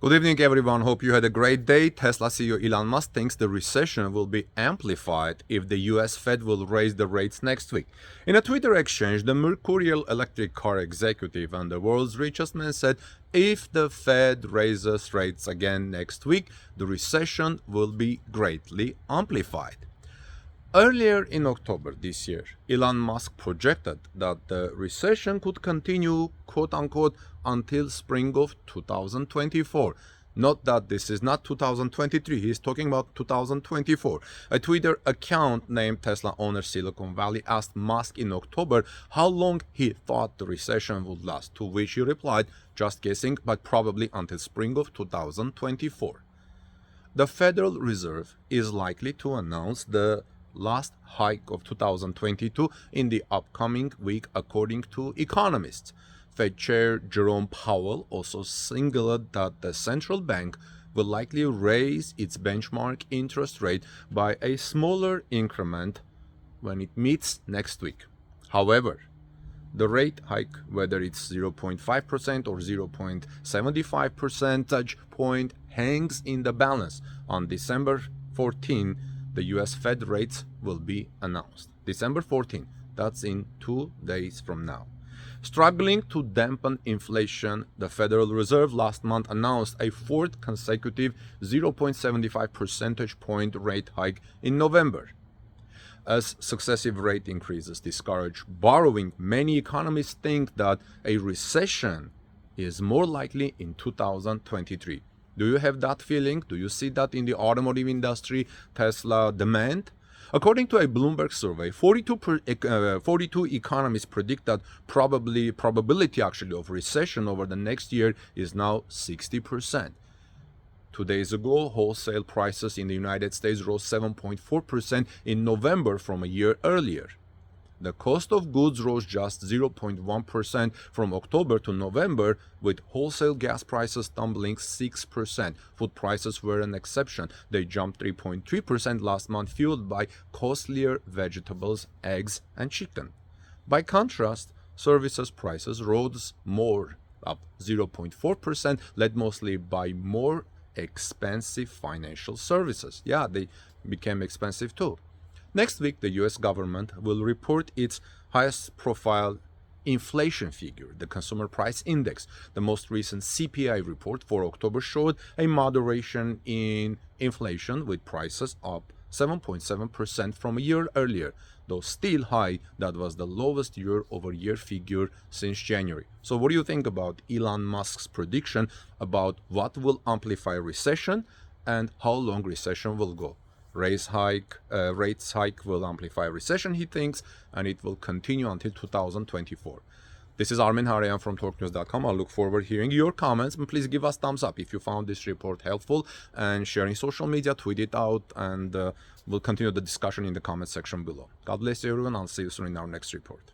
Good evening, everyone. Hope you had a great day. Tesla CEO Elon Musk thinks the recession will be amplified if the US Fed will raise the rates next week. In a Twitter exchange, the mercurial electric car executive and the world's richest man said if the Fed raises rates again next week, the recession will be greatly amplified. Earlier in October this year, Elon Musk projected that the recession could continue, quote-unquote, until spring of 2024. Note that this is not 2023, he's talking about 2024. A Twitter account named Tesla owner Silicon Valley asked Musk in October how long he thought the recession would last, to which he replied, just guessing, but probably until spring of 2024. The Federal Reserve is likely to announce the last hike of 2022 in the upcoming week, according to economists. Fed Chair Jerome Powell also singled that the central bank will likely raise its benchmark interest rate by a smaller increment when it meets next week. However, the rate hike, whether it's 0.5% or 0.75 percentage point, hangs in the balance. On December 14, the US Fed rates will be announced. December 14, that's in 2 days from now. Struggling to dampen inflation, the Federal Reserve last month announced a fourth consecutive 0.75 percentage point rate hike in November. As successive rate increases discourage borrowing, many economists think that a recession is more likely in 2023. Do you have that feeling? Do you see that in the automotive industry, Tesla demand? According to a Bloomberg survey, 42 economists predict that probability of recession over the next year is now 60%. 2 days ago, wholesale prices in the United States rose 7.4% in November from a year earlier. The cost of goods rose just 0.1% from October to November, with wholesale gas prices tumbling 6%. Food prices were an exception. They jumped 3.3% last month, fueled by costlier vegetables, eggs, and chicken. By contrast, services prices rose more, up 0.4%, led mostly by more expensive financial services. Yeah, they became expensive too. Next week, the US government will report its highest profile inflation figure, the Consumer Price Index. The most recent CPI report for October showed a moderation in inflation, with prices up 7.7% from a year earlier, though still high. That was the lowest year-over-year figure since January. So what do you think about Elon Musk's prediction about what will amplify recession and how long recession will go? Rates hike will amplify recession, he thinks, and it will continue until 2024. This is Armin Harayan from TalkNews.com. I look forward to hearing your comments, and please give us thumbs up if you found this report helpful, and share in social media, tweet it out, and we'll continue the discussion in the comment section below. God bless you, everyone. I'll see you soon in our next report.